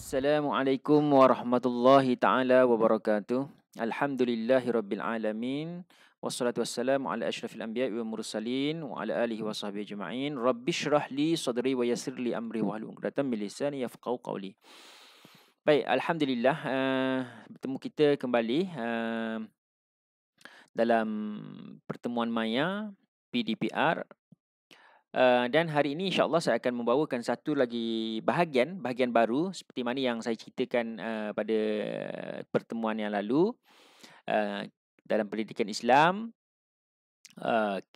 Assalamualaikum warahmatullahi taala wabarakatuh. Alhamdulillahi rabbil alamin. Wassalatu wassalamu ala asyrafil anbiya'i wal mursalin wa ala alihi wa sahbihi ajma'in. Rabbishrah li sadri wa yassir li amri wahlul 'uqdatam min lisani yafqahu qawli. Baik, alhamdulillah bertemu kita kembali dalam pertemuan maya PDPR. Dan hari ini insya-Allah saya akan membawakan satu lagi bahagian baru seperti mana yang saya ceritakan pada pertemuan yang lalu dalam pendidikan Islam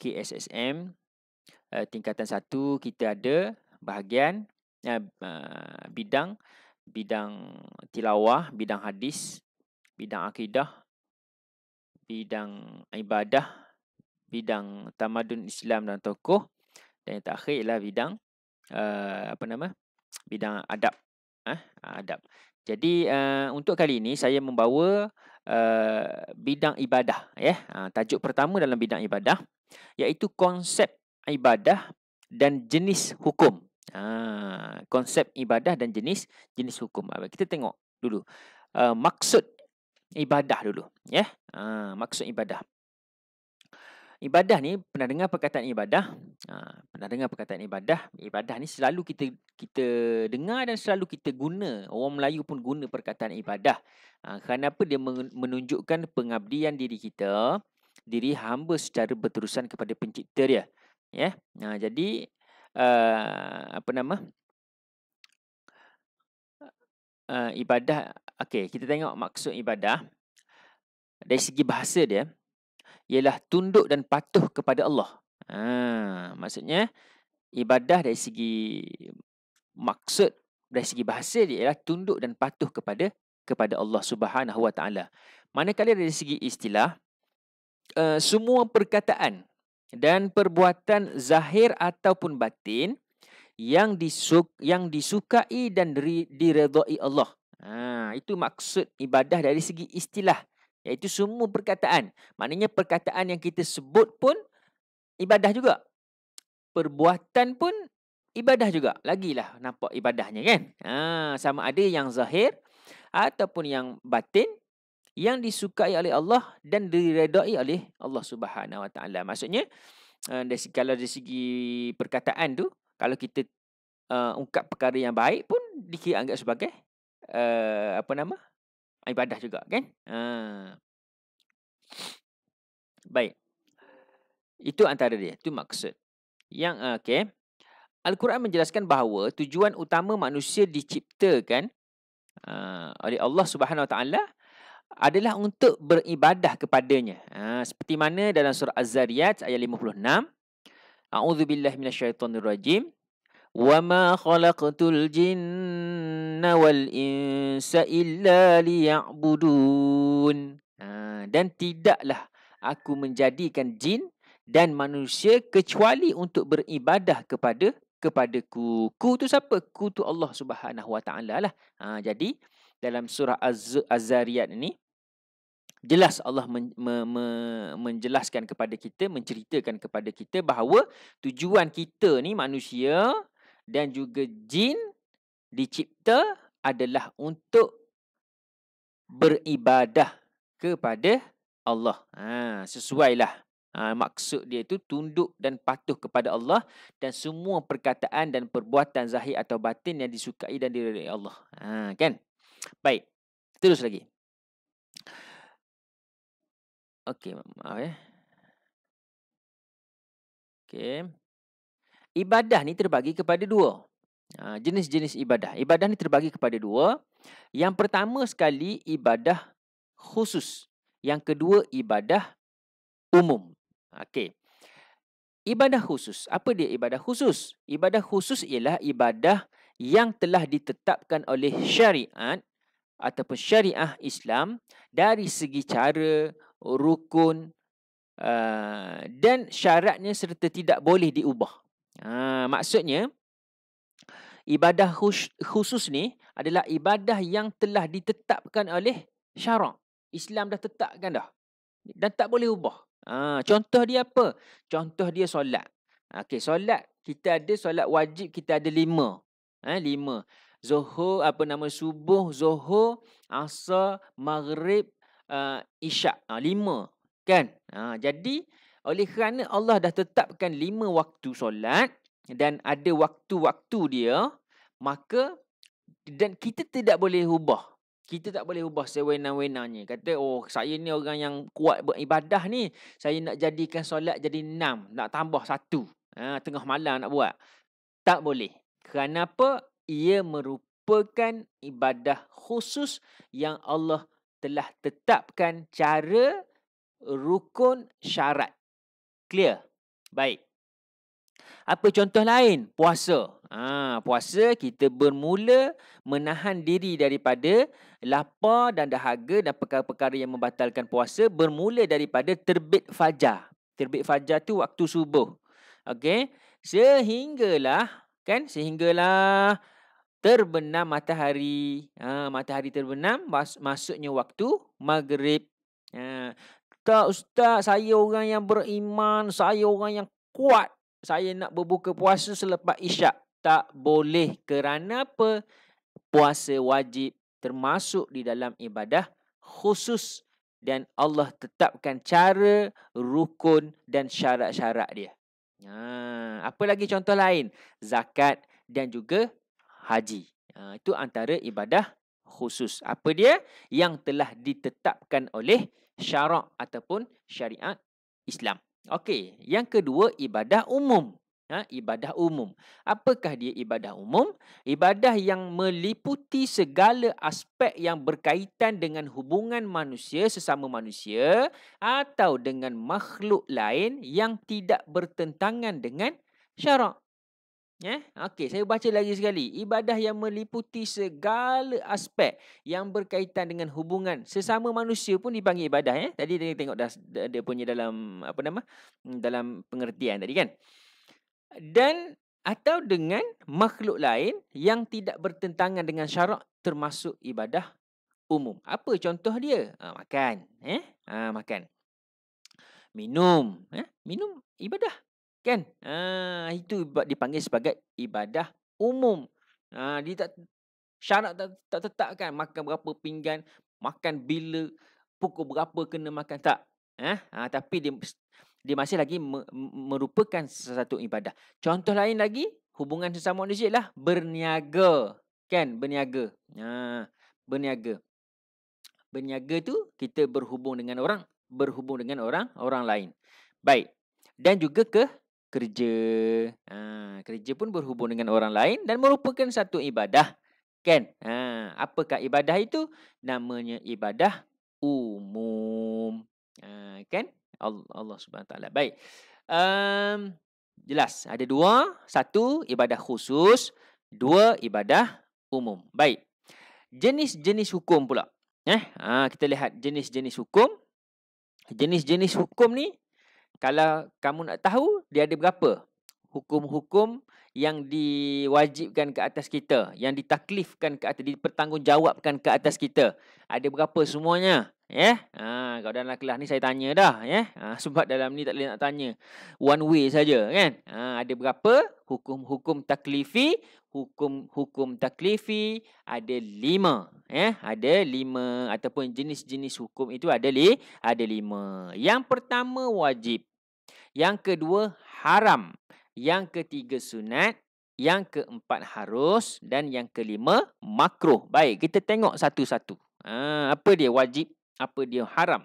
KSSM tingkatan 1 kita ada bahagian bidang tilawah, bidang hadis, bidang akidah, bidang ibadah, bidang tamadun Islam dan tokoh, dan yang terakhir ialah bidang bidang adab. Adab. Jadi untuk kali ini saya membawa bidang ibadah, ya. Tajuk pertama dalam bidang ibadah iaitu konsep ibadah dan jenis hukum. Konsep ibadah dan jenis hukum. Kita tengok dulu maksud ibadah dulu, ya. Maksud ibadah. Ibadah ni, pernah dengar perkataan ibadah? Pernah dengar perkataan ibadah? Ibadah ni selalu kita dengar dan selalu kita guna. Orang Melayu pun guna perkataan ibadah. Kenapa? Dia menunjukkan pengabdian diri kita, diri hamba secara berterusan kepada pencipta dia. Ya. Jadi ibadah. Okey, kita tengok maksud ibadah. Dari segi bahasa dia ialah tunduk dan patuh kepada Allah. Maksudnya ibadah dari segi maksud, dari segi bahasa dia ialah tunduk dan patuh kepada Allah Subhanahu Wa Taala. Manakala dari segi istilah, semua perkataan dan perbuatan zahir ataupun batin yang disukai dan diredai Allah. Itu maksud ibadah dari segi istilah, iaitu semua perkataan. Maknanya perkataan yang kita sebut pun ibadah juga. Perbuatan pun ibadah juga. Lagilah nampak ibadahnya, kan? Sama ada yang zahir ataupun yang batin, yang disukai oleh Allah dan diredai oleh Allah Subhanahu Wa Taala. Maksudnya kalau dari segi perkataan tu, kalau kita ungkap perkara yang baik pun dikira anggap sebagai ibadah juga, kan? Baik. Itu antara dia, itu maksud. Yang okey. Al-Quran menjelaskan bahawa tujuan utama manusia diciptakan oleh Allah Subhanahu Wa Taala adalah untuk beribadah kepadanya. Seperti mana dalam surah Az-Zariyat ayat 56. A'udzubillahi minasyaitonirrajim. Wa ma khalaqtul jinna wal insa illa liya'budun. Dan tidaklah aku menjadikan jin dan manusia kecuali untuk beribadah kepadaku. Ku tu siapa? Ku tu Allah Subhanahu Wa Taala lah. Jadi dalam surah Az-Zariyat ini jelas Allah menjelaskan kepada kita, menceritakan kepada kita bahawa tujuan kita ni manusia dan juga jin dicipta adalah untuk beribadah kepada Allah. Sesuailah. Maksud dia itu tunduk dan patuh kepada Allah dan semua perkataan dan perbuatan zahir atau batin yang disukai dan diredai Allah. Kan? Baik. Terus lagi. Okey, maaf ya. Okey. Ibadah ni terbagi kepada dua. Jenis-jenis ibadah. Ibadah ni terbagi kepada dua. Yang pertama sekali ibadah khusus. Yang kedua ibadah umum. Okey. Ibadah khusus. Apa dia ibadah khusus? Ibadah khusus ialah ibadah yang telah ditetapkan oleh syariat ataupun syariah Islam dari segi cara, rukun dan syaratnya serta tidak boleh diubah. Maksudnya ibadah khusus ni adalah ibadah yang telah ditetapkan oleh syarak. Islam dah tetapkan dah. Dan tak boleh ubah. Contoh dia apa? Contoh dia solat. Okey, solat kita ada solat wajib, kita ada 5. 5. Zuhur, subuh, zuhur, asar, maghrib, isyak. 5 kan? Jadi oleh kerana Allah dah tetapkan 5 waktu solat dan ada waktu-waktu dia, maka dan kita tidak boleh ubah. Kita tak boleh ubah sewenang-wenangnya. Kata, oh saya ni orang yang kuat beribadah ni, saya nak jadikan solat jadi 6, nak tambah 1. Tengah malam nak buat. Tak boleh. Kerana apa? Ia merupakan ibadah khusus yang Allah telah tetapkan cara, rukun, syarat. Clear? Baik. Apa contoh lain? Puasa. Puasa kita bermula menahan diri daripada lapar dan dahaga dan perkara-perkara yang membatalkan puasa bermula daripada terbit fajar. Terbit fajar tu waktu subuh. Okey? Sehinggalah terbenam matahari. Matahari terbenam masuknya waktu maghrib. Tak ustaz, saya orang yang beriman, saya orang yang kuat. Saya nak berbuka puasa selepas isyak. Tak boleh. Kerana apa? Puasa wajib termasuk di dalam ibadah khusus dan Allah tetapkan cara, rukun dan syarat-syarat dia. Apa lagi contoh lain? Zakat dan juga haji. Itu antara ibadah khusus. Apa dia? Yang telah ditetapkan oleh syarak ataupun syariat Islam. Okey, yang kedua ibadah umum. Ibadah umum. Apakah dia ibadah umum? Ibadah yang meliputi segala aspek yang berkaitan dengan hubungan manusia sesama manusia atau dengan makhluk lain yang tidak bertentangan dengan syarak. Okey, saya baca lagi sekali. Ibadah yang meliputi segala aspek yang berkaitan dengan hubungan sesama manusia pun dipanggil ibadah. Tadi dia tengok dah dia punya dalam dalam pengertian tadi kan. Dan atau dengan makhluk lain yang tidak bertentangan dengan syarak termasuk ibadah umum. Apa contoh dia? Makan. Makan. Minum. Minum ibadah. Kan? Itu dipanggil sebagai ibadah umum. Dia syarat tak tetapkan makan berapa pinggan, makan bila, pukul berapa kena makan, tak. Tapi dia masih lagi merupakan sesuatu ibadah. Contoh lain lagi, hubungan sesama manusia lah berniaga. Kan? Berniaga. Berniaga. Berniaga tu kita berhubung dengan orang lain. Baik. Dan juga kerja. Kerja pun berhubung dengan orang lain dan merupakan satu ibadah. Kan? Apakah ibadah itu? Namanya ibadah umum. Kan? Allah Subhanahu Wa Taala. Baik. Jelas. Ada 2. 1, ibadah khusus. 2, ibadah umum. Baik. Jenis-jenis hukum pula. Kita lihat jenis-jenis hukum. Jenis-jenis hukum ni, kalau kamu nak tahu, dia ada berapa? Hukum-hukum yang diwajibkan ke atas kita, yang ditaklifkan ke atas, dipertanggungjawabkan ke atas kita. Ada berapa semuanya? Kalau dalam kelas ni saya tanya dah. Sebab dalam ni tak boleh nak tanya. One way saja kan? Ada berapa? Hukum-hukum taklifi. Hukum taklifi ada 5. Ada 5 ataupun jenis-jenis hukum itu ada 5. Yang pertama wajib. Yang kedua haram. Yang ketiga sunat. Yang keempat harus. Dan yang kelima makruh. Baik, kita tengok satu-satu. Apa dia wajib? Apa dia haram?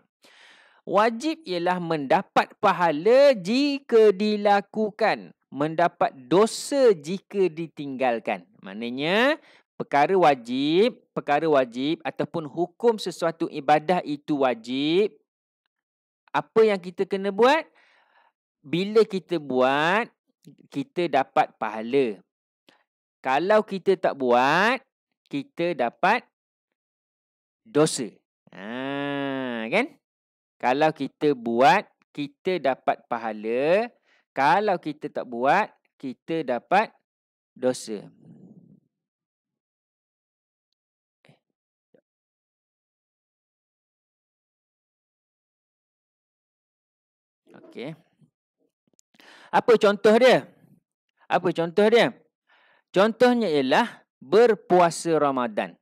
Wajib ialah mendapat pahala jika dilakukan. Mendapat dosa jika ditinggalkan. Maknanya perkara wajib ataupun hukum sesuatu ibadah itu wajib. Apa yang kita kena buat? Bila kita buat, kita dapat pahala. Kalau kita tak buat, kita dapat dosa. Kan? Kalau kita buat, kita dapat pahala. Kalau kita tak buat, kita dapat dosa. Okey. Apa contoh dia? Contohnya ialah berpuasa Ramadan.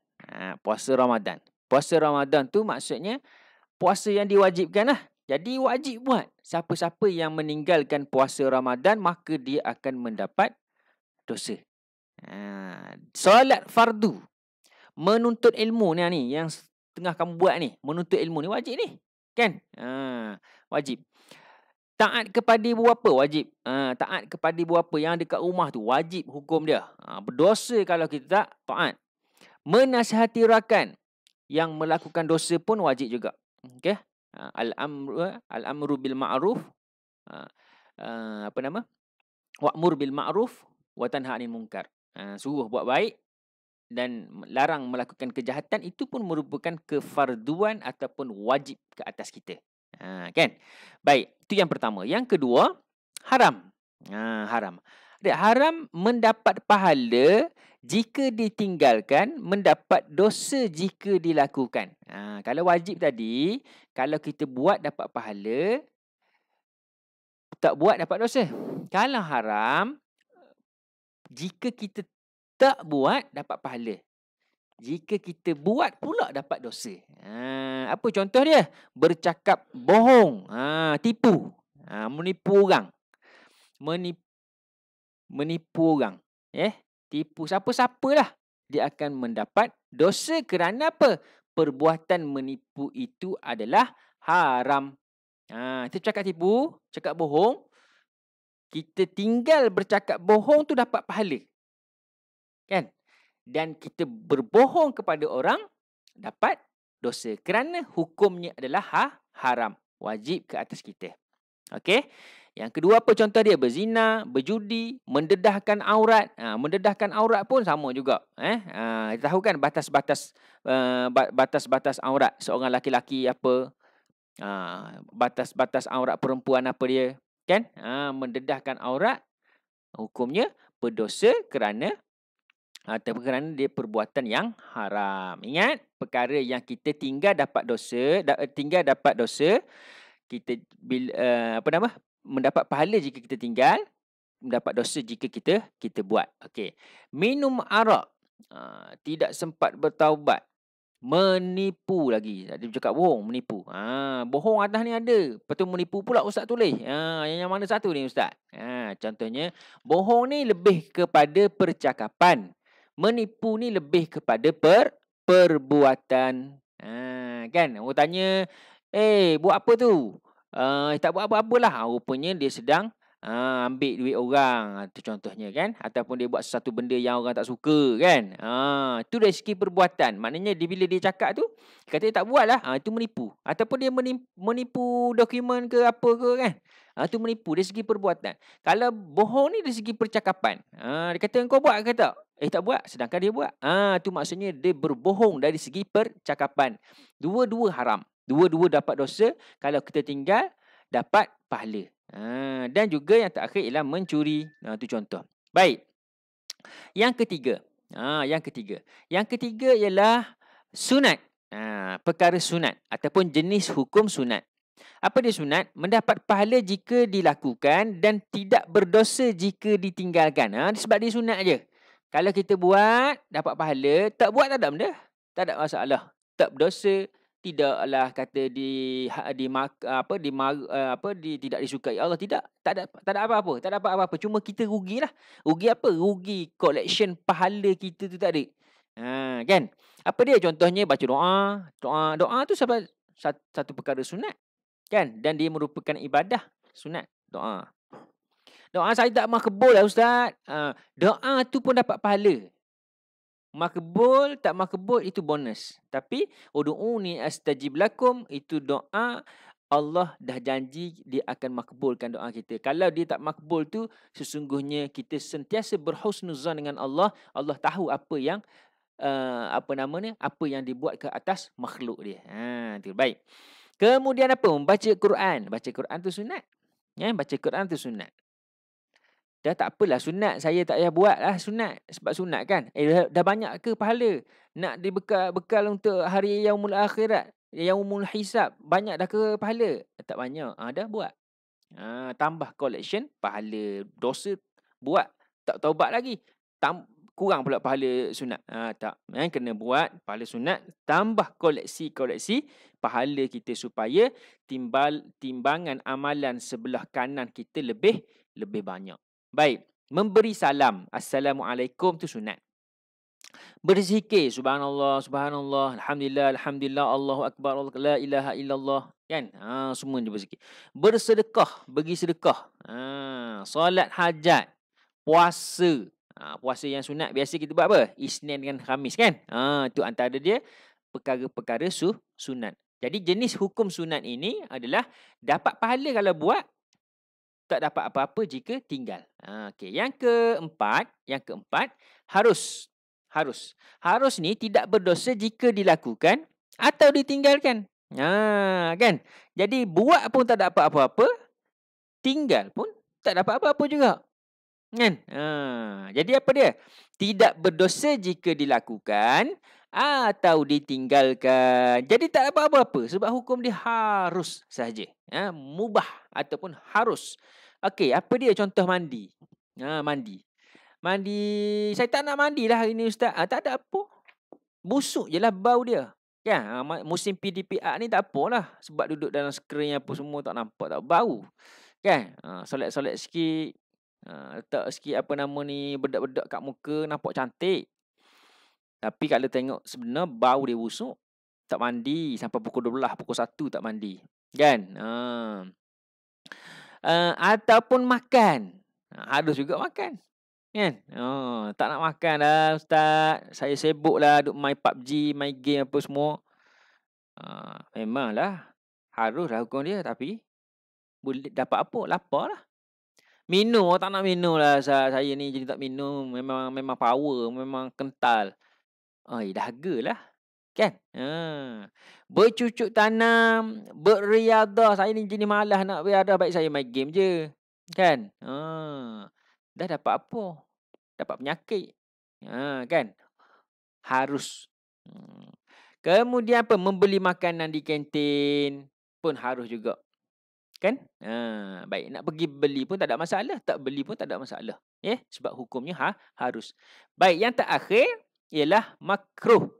Puasa Ramadan. Puasa Ramadan tu maksudnya puasa yang diwajibkan lah. Jadi wajib buat. Siapa-siapa yang meninggalkan puasa Ramadan, maka dia akan mendapat dosa. Solat fardu. Menuntut ilmu ni yang tengah kamu buat ni. Menuntut ilmu ni wajib ni. Kan? Wajib. Taat kepada ibu bapa wajib. Taat kepada ibu bapa yang dekat rumah tu wajib hukum dia. Berdosa kalau kita tak taat. Menasihati rakan yang melakukan dosa pun wajib juga. Okey. Al-amru bil ma'ruf. Wa'mur bil ma'ruf wa tanha 'anil munkar. Suruh buat baik dan larang melakukan kejahatan, itu pun merupakan kefarduan ataupun wajib ke atas kita. Kan? Baik, itu yang pertama. Yang kedua, haram. Haram. Haram mendapat pahala jika ditinggalkan, mendapat dosa jika dilakukan. Kalau wajib tadi, kalau kita buat dapat pahala, tak buat dapat dosa. Kalau haram, jika kita tak buat dapat pahala. Jika kita buat pula dapat dosa. Apa contoh dia? Bercakap bohong, tipu, menipu orang. Menipu orang. Tipu siapa-siapalah, dia akan mendapat dosa kerana apa? Perbuatan menipu itu adalah haram. Kita cakap tipu, cakap bohong, kita tinggal bercakap bohong tu dapat pahala. Kan? Dan kita berbohong kepada orang dapat dosa kerana hukumnya adalah haram, wajib ke atas kita. Okey. Yang kedua apa contoh dia? Berzina, berjudi, mendedahkan aurat. Mendedahkan aurat pun sama juga. Kita tahu kan batas-batas aurat seorang laki-laki apa? Batas-batas aurat perempuan apa dia? Kan? Mendedahkan aurat hukumnya berdosa kerana dia perbuatan yang haram. Ingat, perkara yang kita tinggal dapat dosa, kita mendapat pahala jika kita tinggal, mendapat dosa jika kita buat. Okey. Minum arak, tidak sempat bertaubat, menipu lagi. Dia cakap bohong, menipu. Bohong atas ni ada. Lepas tu menipu pula ustaz tulis. Yang mana satu ni ustaz? Contohnya, bohong ni lebih kepada percakapan. Menipu ni lebih kepada perbuatan. Kan? Orang tanya, buat apa tu? Tak buat apa-apalah. Rupanya dia sedang ambil duit orang. Itu contohnya kan. Ataupun dia buat sesuatu benda yang orang tak suka kan. Itu dari segi perbuatan. Maknanya bila dia cakap tu, kata dia tak buat lah. Itu menipu. Ataupun dia menipu dokumen ke apa ke kan. Itu menipu dari segi perbuatan. Kalau bohong ni dari segi percakapan. Dia kata kau buat ke tak? Tak buat. Sedangkan dia buat. Itu maksudnya dia berbohong dari segi percakapan. Dua-dua haram. Dua-dua dapat dosa. Kalau kita tinggal, dapat pahala. Dan juga yang terakhir ialah mencuri. Itu contoh. Baik. Yang ketiga. Yang ketiga ialah sunat. Perkara sunat. Ataupun jenis hukum sunat. Apa dia sunat? Mendapat pahala jika dilakukan dan tidak berdosa jika ditinggalkan. Sebab dia sunat je. Kalau kita buat, dapat pahala. Tak buat tak ada benda. Tak ada masalah. Tak berdosa. Tidaklah kata tidak disukai Allah, tidak. Tak ada apa-apa. Tak ada apa-apa. Cuma kita rugilah. Rugi apa? Rugi collection pahala kita tu tak ada. Kan? Apa dia? Contohnya baca doa. Doa tu satu perkara sunat. Kan? Dan dia merupakan ibadah sunat. Doa saya tak makbul lah ustaz. Doa tu pun dapat pahala. Makbul, tak makbul itu bonus. Tapi ud'uni astajib lakum, itu doa Allah dah janji dia akan makbulkan doa kita. Kalau dia tak makbul tu, sesungguhnya kita sentiasa berhusnuzan dengan Allah. Allah tahu apa yang apa yang dibuat ke atas makhluk dia. Tu baik. Kemudian apa? Membaca Quran. Baca Quran tu sunat. Baca Quran tu sunat. Dah tak apalah sunat, saya tak payah buat lah sunat. Sebab sunat kan. Dah banyak ke pahala? Nak dibekal untuk hari yaumul akhirat, yaumul hisab, banyak dah ke pahala? Tak banyak. Dah buat. Tambah collection pahala. Dosa buat, tak taubat lagi. kurang pula pahala sunat. Tak. Kena buat pahala sunat, tambah koleksi pahala kita supaya timbangan amalan sebelah kanan kita lebih banyak. Baik. Memberi salam. Assalamualaikum tu sunat. Berzikir subhanallah, subhanallah, alhamdulillah, alhamdulillah, Allahu akbar, la ilaha illallah, kan? Semua dia berzikir. Bersedekah, bagi sedekah. Solat hajat, puasa. Puasa yang sunat biasa kita buat apa? Isnin dengan Khamis, kan? Tu antara dia perkara-perkara sunat. Jadi jenis hukum sunat ini adalah dapat pahala kalau buat, tak dapat apa-apa jika tinggal. Okey, yang keempat, harus. Harus ni tidak berdosa jika dilakukan atau ditinggalkan. Kan? Jadi buat pun tak dapat apa-apa, tinggal pun tak dapat apa-apa juga. Kan? Jadi apa dia? Tidak berdosa jika dilakukan atau ditinggalkan. Jadi tak dapat apa-apa sebab hukum dia harus sahaja. Mubah ataupun harus. Okey, apa dia contoh mandi? Mandi, saya tak nak mandi lah hari ni ustaz. Tak ada apa. Busuk je lah bau dia. Kan? Musim PDPR ni tak apalah. Sebab duduk dalam skrin apa semua tak nampak, tak bau. Kan? Solat-solat sikit. Letak sikit apa nama ni, bedak-bedak kat muka, nampak cantik. Tapi kalau tengok sebenar bau dia busuk. Tak mandi sampai pukul 12, pukul 1 tak mandi. Kan? Ataupun makan. Harus juga makan. Kan? Tak nak makan dah ustaz. Saya sibuk lah duk main PUBG, main game apa semua. Memanglah haruslah hukum dia, tapi boleh dapat apa? Lapar lah. Minum, tak nak minum lah. Saya ni jadi tak minum. Memang power, memang kental. Dahaga lah. Kan? Bercucuk tanam, berriadah. Saya ni jenis malas nak beriadah. Baik saya main game je. Kan? Dah dapat apa? Dapat penyakit. Kan? Harus. Kemudian apa? Membeli makanan di kantin pun harus juga. Kan? Baik, nak pergi beli pun tak ada masalah, tak beli pun tak ada masalah. Sebab hukumnya harus. Baik, yang terakhir ialah makruh.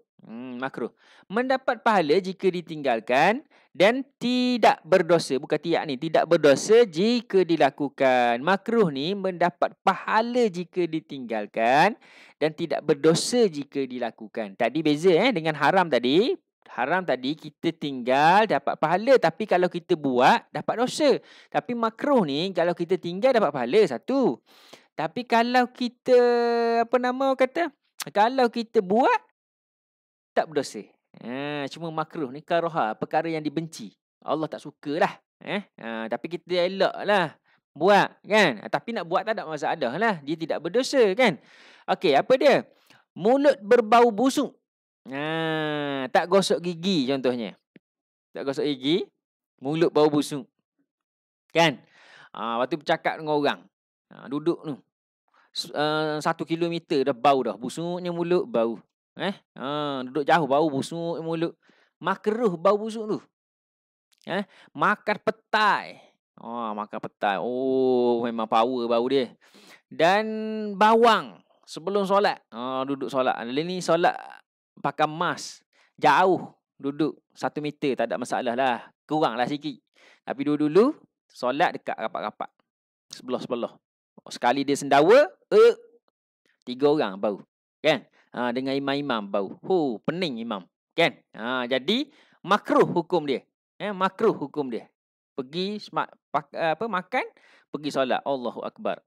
Makruh. Mendapat pahala jika ditinggalkan dan tidak berdosa. Bukan tidak berdosa jika dilakukan. Makruh ni mendapat pahala jika ditinggalkan dan tidak berdosa jika dilakukan. Tadi beza dengan haram tadi. Haram tadi kita tinggal dapat pahala, tapi kalau kita buat dapat dosa. Tapi makruh ni kalau kita tinggal dapat pahala satu. Tapi kalau kita kalau kita buat tak berdosa. Cuma makruh ni karaha, perkara yang dibenci. Allah tak sukalah. Tapi kita elaklah buat, kan? Tapi nak buat tak ada masalah lah. Dia tidak berdosa, kan? Okey, apa dia? Mulut berbau busuk. Tak gosok gigi contohnya. Tak gosok gigi, mulut bau busuk. Kan? Waktu bercakap dengan orang. Duduk tu. 1 kilometer dah bau dah. Busuknya mulut bau. Duduk jauh bau busuk mulut. Makruh bau busuk tu. Makan petai. Makan petai. Memang power bau dia. Dan bawang sebelum solat. Duduk solat. Ni solat pakai mask. Jauh duduk 1 meter tak ada masalah lah. Kuranglah sikit. Tapi dulu solat dekat rapat-rapat. Sebelah-sebelah. Sekali dia sendawa, 3 orang bau. Kan? Dengan imam-imam bau. Pening imam. Kan? Jadi makruh hukum dia. Makruh hukum dia. Pergi makan, pergi solat. Allahu Akbar.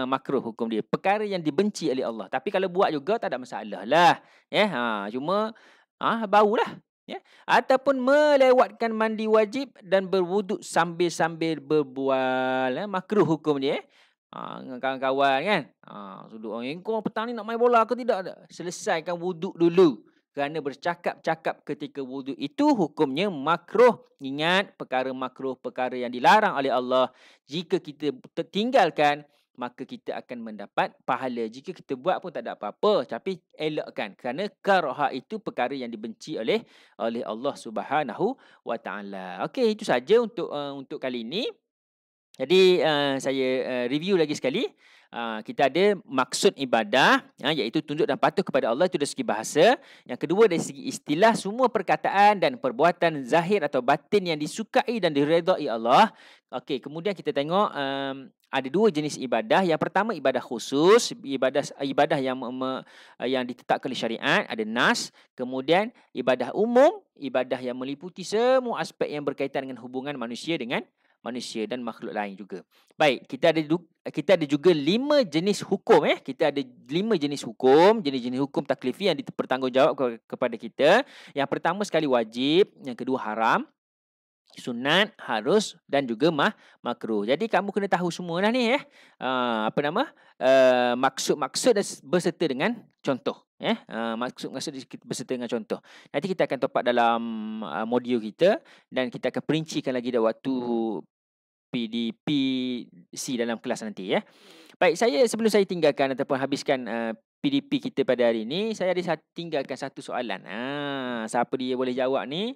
Makruh hukum dia. Perkara yang dibenci oleh Allah. Tapi kalau buat juga tak ada masalah lah. Cuma baulah. Ataupun melewatkan mandi wajib dan berwuduk sambil-sambil berbual. Makruh hukum dia. Dengan kawan-kawan, kan? Duduk kau petang ni nak main bola ke tidak? Selesaikan wuduk dulu. Kerana bercakap-cakap ketika wuduk itu hukumnya makruh. Ingat, perkara makruh, perkara yang dilarang oleh Allah. Jika kita tertinggalkan, maka kita akan mendapat pahala. Jika kita buat pun tak ada apa-apa. Tapi elakkan. Kerana karaha itu perkara yang dibenci oleh Allah Subhanahu wa ta'ala. Okey, itu saja untuk kali ini. Jadi saya review lagi sekali. Kita ada maksud ibadah, iaitu tunduk dan patuh kepada Allah, itu dari segi bahasa. Yang kedua dari segi istilah, semua perkataan dan perbuatan zahir atau batin yang disukai dan diredai Allah. Okey, kemudian kita tengok ada dua jenis ibadah. Yang pertama ibadah khusus, ibadah yang ditetapkan oleh syariat, ada nas. Kemudian ibadah umum, ibadah yang meliputi semua aspek yang berkaitan dengan hubungan manusia dengan manusia dan makhluk lain juga. Baik, kita ada juga 5 jenis hukum Kita ada 5 jenis hukum, jenis-jenis hukum taklifi yang dipertanggungjawab kepada kita. Yang pertama sekali wajib, yang kedua haram, sunat, harus dan juga makruh. Jadi kamu kena tahu semua dah ni maksud-maksud dan berserta dengan contoh maksud-maksud berserta dengan contoh. Nanti kita akan top up dalam modul kita dan kita akan perincikan lagi dah waktu PDP-C dalam kelas nanti Baik, sebelum saya tinggalkan ataupun habiskan PDP kita pada hari ini, saya ada tinggalkan satu soalan. Siapa dia boleh jawab ni?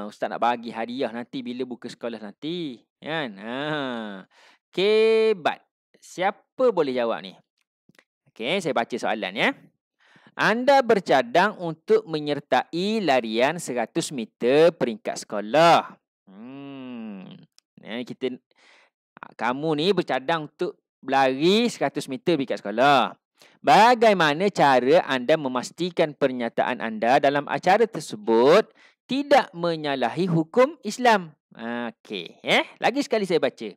Ustaz nak bagi hadiah nanti bila buka sekolah nanti, kan? Kebat. Siapa boleh jawab ni? Okey, saya baca soalan Anda bercadang untuk menyertai larian 100 meter peringkat sekolah. Kamu ni bercadang untuk berlari 100 meter dekat sekolah. Bagaimana cara anda memastikan pernyataan anda dalam acara tersebut tidak menyalahi hukum Islam? Okey, lagi sekali saya baca.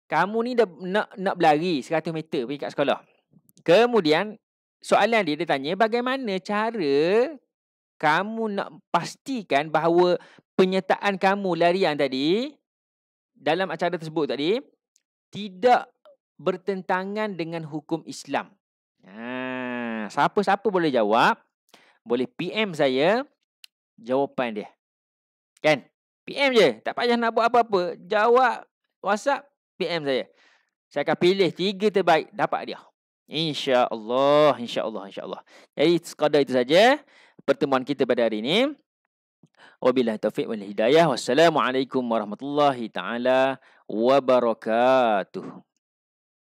Kamu ni dah nak berlari 100 meter pergi kat sekolah. Kemudian soalan dia tanya bagaimana cara kamu nak pastikan bahawa penyertaan kamu larian tadi dalam acara tersebut tadi tidak bertentangan dengan hukum Islam. Siapa-siapa boleh jawab, boleh PM saya jawapan dia. Kan? PM je, tak payah nak buat apa-apa. Jawab WhatsApp, PM saya. Saya akan pilih 3 terbaik, dapat dia. InsyaAllah, insyaAllah, insyaAllah. Jadi sekadar itu saja pertemuan kita pada hari ini. Wabillahi taufiq wal hidayah. Wassalamualaikum warahmatullahi taala wabarakatuh.